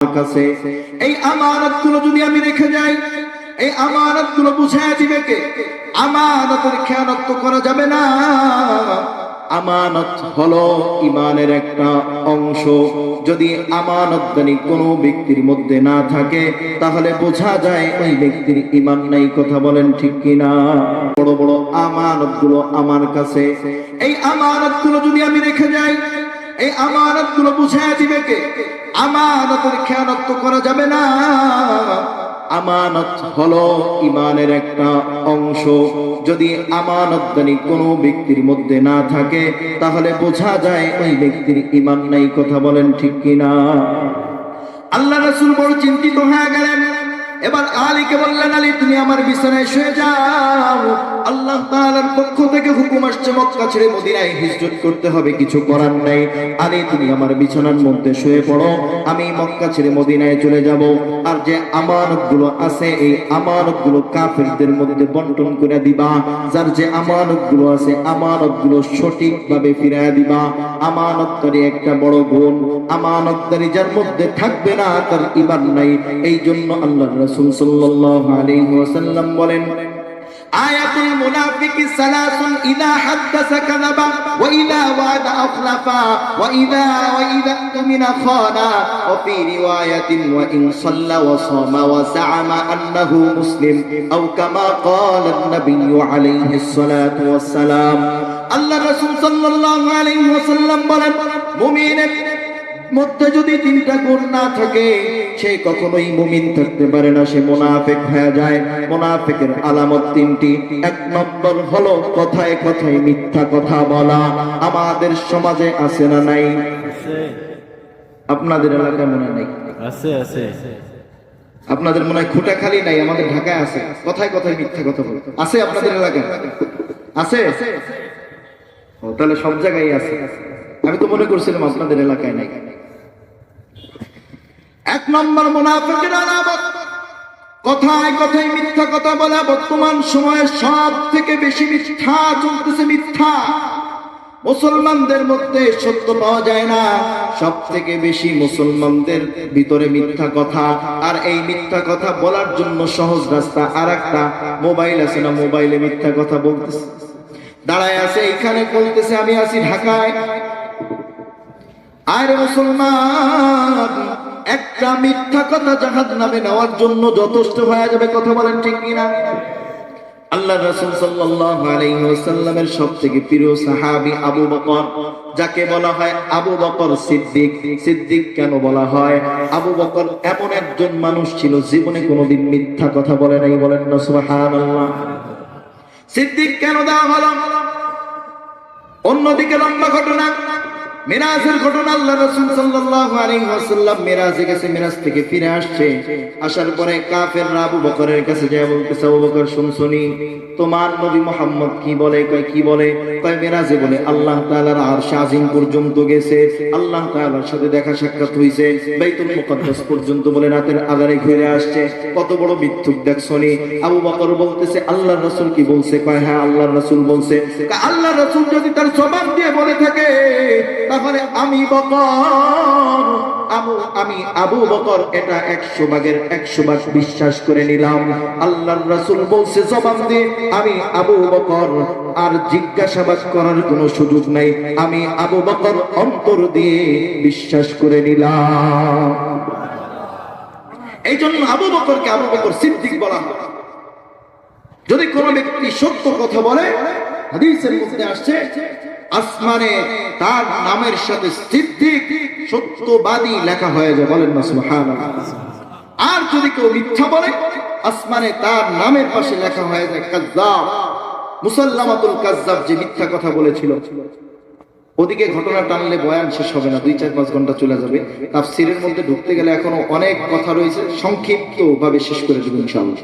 কাছে এই আমানতগুলো যদি আমি রেখে যাই, এই আমানতগুলো বুঝায় দিবে কে? আমানতের খেয়ানত তো করা যাবে না। আমানত হলো ঈমানের একটা অংশ। যদি আমানতদারি কোনো ব্যক্তির মধ্যে না থাকে তাহলে বোঝা যায় ওই ব্যক্তির ঈমান নাই। কথা বলেন ঠিক কিনা? বড় বড় আমানতগুলো আমার কাছে, এই আমানতগুলো যদি আমি রেখে যাই, এই আমানতগুলো বুঝায় দিবে কে? আমানতের খেয়ানত তো করা যাবে না। আমানত হলো ঈমানের একটা অংশ। যদি আমানতদারি কোনো ব্যক্তির মধ্যে না থাকে তাহলে বোঝা যায় ওই ব্যক্তির ঈমান নাই। কথা বলেন ঠিক কিনা? আল্লাহ রাসূল বড় চিন্তিত হয়ে গেলেন। এবার আলীকে বললেন, আলী তুমি আমার বিছানায় শুয়ে যাও। আল্লাহ তাআলার পক্ষ থেকে হুকুম আসছে মক্কা ছেড়ে মদিনায় হিজরত করতে হবে, কিছু করার নাই। আলী তুমি আমার বিছানার মধ্যে শুয়ে পড়ো, আমি মক্কা ছেড়ে মদিনায় চলে যাব। আর যে আমানতগুলো আছে এই আমানতগুলো কাফেরদের মধ্যে বন্টন করে দিবা। যার যে আমানতগুলো আছে আমানতগুলো সঠিকভাবে ফিরিয়ে দিবা। আমানতদারি একটা বড় গুণ। আমানতদারি যার মধ্যে থাকবে না তার ঈমান নাই। এই জন্য আল্লাহর রাসূল সাল্লাল্লাহু আলাইহি ওয়াসাল্লাম বলেন, আয়াতুল মুনাফিকি সালাসুন ইযা হাদাসা কাযাবা ওয়া ইযা ওয়াদা আখলাফা ওয়া ইযা তুমিনা খানা ওয়া ফি রিওয়ায়াতিন ওয়া ইন সাল্লা ওয়া সামা ওয়া জাআমা আন্নাহু মুসলিম আও কামা ক্বালা আন-নাবিয়্যু আলাইহিস সালাতু ওয়াস সালাম। আল্লাহর রাসূল সাল্লাল্লাহু আলাইহি ওয়াসাল্লাম বলেন, মুমিনের মধ্যে যদি তিনটা গুণ না থাকে সে কখনোই মুমিন থাকতে পারে না, সে মুনাফিক হয়ে যায়। মুনাফিকের আলামত তিনটি। এক নম্বর হলো কথায় কথায় মিথ্যা কথা বলা। আমাদের সমাজে আছে না নাই? আপনাদের এলাকায় মনে নাই? আছে আছে। আপনাদের মনে হয় খুঁটাখালি নাই, আমাদের ঢাকায় আছে। কথায় কথায় মিথ্যা কথা বলে আছে। আপনাদের এলাকায় আছে? ও তাহলে সব জায়গায় আছে। আমি তো মনে করছিলাম আপনাদের এলাকায় নাই। এক নম্বর মুনাফিকের আলামত কথায় কথায় মিথ্যা কথা বলা। বর্তমান সময়ে সব থেকে বেশি মিথ্যা চলতেছে। মিথ্যা মুসলমানদের মধ্যে সত্য পাওয়া যায় না, সব থেকে বেশি মুসলমানদের ভিতরে মিথ্যা কথা। আর এই মিথ্যা কথা বলার জন্য সহজ রাস্তা আর একটা, মোবাইল আছে না, মোবাইলে মিথ্যা কথা বলতেছে। দাঁড়ায় আছে এখানে বলতেছে আমি আছি ঢাকায়। আরে মুসলমান, একটা মিথ্যা কথা জাহান্নামে নেওয়ার জন্য যথেষ্ট হয়ে যাবে। কথা বলেন ঠিক কিনা? আল্লাহর রাসূল সাল্লাল্লাহু আলাইহি ওয়াসাল্লামের সবথেকে প্রিয় সাহাবী আবু বকর, যাকে বলা হয় আবু বকর সিদ্দিক। সিদ্দিক কেন বলা হয়? আবু বকর এমন একজন মানুষ ছিল জীবনে কোনোদিন মিথ্যা কথা বলে নাই। বলেন না সুবহানাল্লাহ। সিদ্দিক কেন দেওয়া হলো? অন্যদিকে লম্বা ঘটনা, মিরাজের ঘটনা। আল্লাহ রাসূল সাল্লাল্লাহু আলাইহি ওয়াসাল্লাম মিরাজে গেছে, মিরাজ থেকে ফিরে আসছে। আসার পরে কাফেররা আবু বকরের কাছে যায় বলতেছে, আবু বকর শুনছনি তোমার নবী মুহাম্মদ কি বলে? কয় কি বলে? কয় মিরাজে বলে আল্লাহ তাআলার আরশ আজিম পর্যন্ত গেছে, আল্লাহ তাআলার সাথে দেখা সাক্ষাৎ হইছে, বাইতুল মুকাদ্দাস পর্যন্ত বলে রাতের আধারে ঘুরে আসছে। কত বড় মিথ্যুক দেখছনি? আবু বকর বলতেছে আল্লাহর রাসূল কি বলছে? কয় হ্যাঁ আল্লাহর রাসূল বলছে। কয় আল্লাহর রাসূল যদি তার জবান দিয়ে বলে থাকে তাহলে আমি আবু বকর এটা 100 ভাগের 100 ভাগ বিশ্বাস করে নিলাম। আল্লাহর রাসূল বলছে জবান দিয়ে, আমি আবু বকর আর জিজ্ঞাসাবাদ করার কোনো সুযোগ নাই, আমি আবু বকর অন্তর দিয়ে বিশ্বাস করে নিলাম। এই জন্য আবু বকরকে আবু বকর সিদ্দিক বলা হয়। যদি কোনো ব্যক্তি সত্য কথা বলে, হাদিসের মধ্যে আসছে আসমানে তার নামের সাথে সিদ্দিক সত্যবাদী লেখা হয়ে যায়। বলেন না সুবহানাল্লাহ। আর যদি কেউ মিথ্যা বলে আসমানে তার নামের পাশে লেখা হয়ে যায় কাযযাব, মুসাল্লামাতুল কাযযাব, যে মিথ্যা কথা বলেছিল। ওদিকে ঘটনা টানলে বয়ান শেষ হবে না, 2-4-5 ঘন্টা চলে যাবে। তাফসীরের মধ্যে ঢুকতে গেলে এখনো অনেক কথা রয়েছে, সংক্ষিপ্ত ভাবে শেষ করে দেব ইনশাআল্লাহ।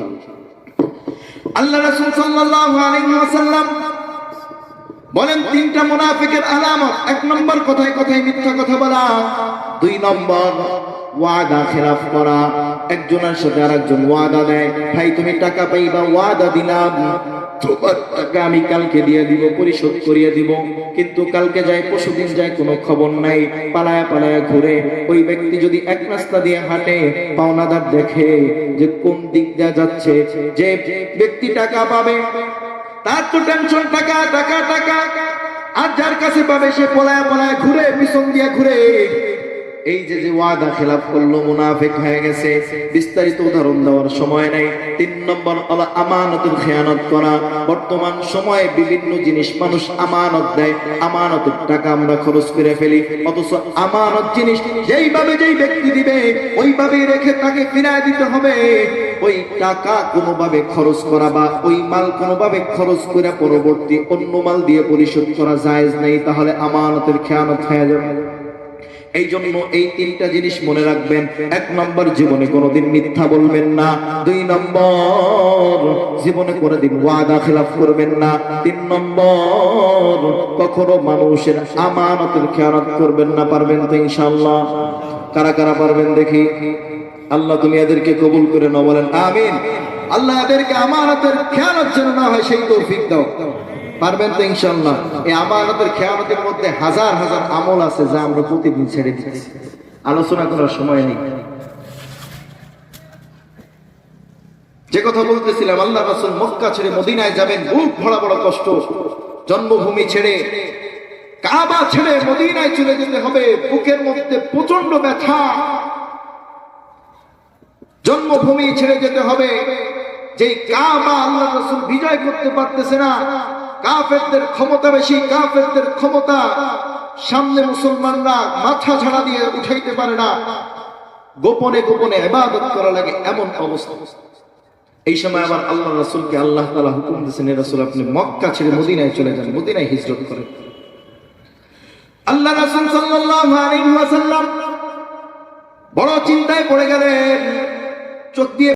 আল্লাহ রাসূল সাল্লাল্লাহু আলাইহি ওয়াসাল্লাম বলেন তিনটা মুনাফিকের আলামত। এক নম্বর কথায় কথায় মিথ্যা কথা বলা, 2 নম্বর ওয়াদা খেলাফ করা, একজনের সাথে আরেকজন ওয়াদা দেয়, ভাই তুমি টাকা পাইবা, ওয়াদা দিলাম তোমার টাকা আমি কালকে দিয়ে দিব, পরিশোধ করিয়ে দিব। কিন্তু কালকে যায়, পরশুদিন যায়, কোনো খবর নাই, পালায়া পালায়া ঘুরে। ওই ব্যক্তি যদি এক রাস্তা দিয়ে হাঁটে, পাওনাদার দেখে যে কোন দিক দিয়ে যাচ্ছে, যে ব্যক্তি টাকা পাবে তার তো টেনশন টাকা টাকা টাকা, আর যার কাছে পাবে সে পলায়া পলায়া ঘুরে, পিছন দিয়ে ঘুরে। এই যে যে ওয়াদা খেলাফ করলো, মুনাফিক হয়ে গেছে। বিস্তারিত উদাহরণ দেওয়ার সময় নাই। 3 নম্বর হলো আমানতের খেয়ানত করা। বর্তমান সময়ে বিভিন্ন জিনিস মানুষ আমানত দেয়, আমানতের টাকা আমরা খরচ করে ফেলি, অথচ আমানত জিনিস যেইভাবে যেই ব্যক্তি দিবে ওইভাবেই রেখে তাকে ফিরিয়ে দিতে হবে। ওই টাকা কোনোভাবে খরচ করা বা ওই মাল কোনোভাবে খরচ করে পরবর্তী অন্য মাল দিয়ে পরিশোধ করা জায়েজ নেই, তাহলে আমানতের খেয়ানত হয়ে যাবে। এই জন্য এই 3টা জিনিস মনে রাখবেন। 1 নম্বর, জীবনে কোনোদিন মিথ্যা বলবেন না। 2 নম্বর, জীবনে কোনোদিন ওয়াদা খেলাফ করবেন না। 3 নম্বর, কখনো মানুষের আমানতের খেয়ানত করবেন না। পারবেন তো ইনশাআল্লাহ? কারা কারা পারবেন দেখি? আল্লাহ তুমি এদেরকে কবুল করে নাও, বলেন আমিন। আল্লাহ এদেরকে আমানতের খেয়ানত যেন না হয় সেই তৌফিক দাও। পারবেন তো ইনশাআল্লাহ? এই আমানতের খেয়ানতের মধ্যে হাজার হাজার আমল আছে যা আমরা প্রতিদিন ছেড়ে দিচ্ছি, আলোচনা করার সময় নেই। যে কথা বলতেছিলাম, আল্লাহ রাসূল মক্কা ছেড়ে মদিনায় যাবেন, বুক ভরা বড় কষ্ট। জন্মভূমি ছেড়ে, কাবা ছেড়ে মদিনায় চলে যেতে হবে, বুকের মধ্যে প্রচন্ড ব্যথা। জন্মভূমি ছেড়ে যেতে হবে, যেই কাবা আল্লাহ রাসূল বিজয় করতে পারতেছে না, কাফেরদের ক্ষমতা বেশি, কাফেরদের ক্ষমতা সামনে মুসলমানরা মাথা ঝাড়া দিয়ে উঠাইতে পারে না, গোপনে গোপনে ইবাদত করা লাগে, এমন অবস্থা। এই সময় আবার আল্লাহ রাসূলকে আল্লাহ তাআলা হুকুম দিয়েছেন, রাসূল আপনি মক্কা ছেড়ে মদিনায় চলে যান, মদিনায় হিজরত করেন। আল্লাহ রাসূল সাল্লাল্লাহু আলাইহি ওয়াসাল্লাম বড় চিন্তায় পড়ে গেলেন। চোখ দিয়ে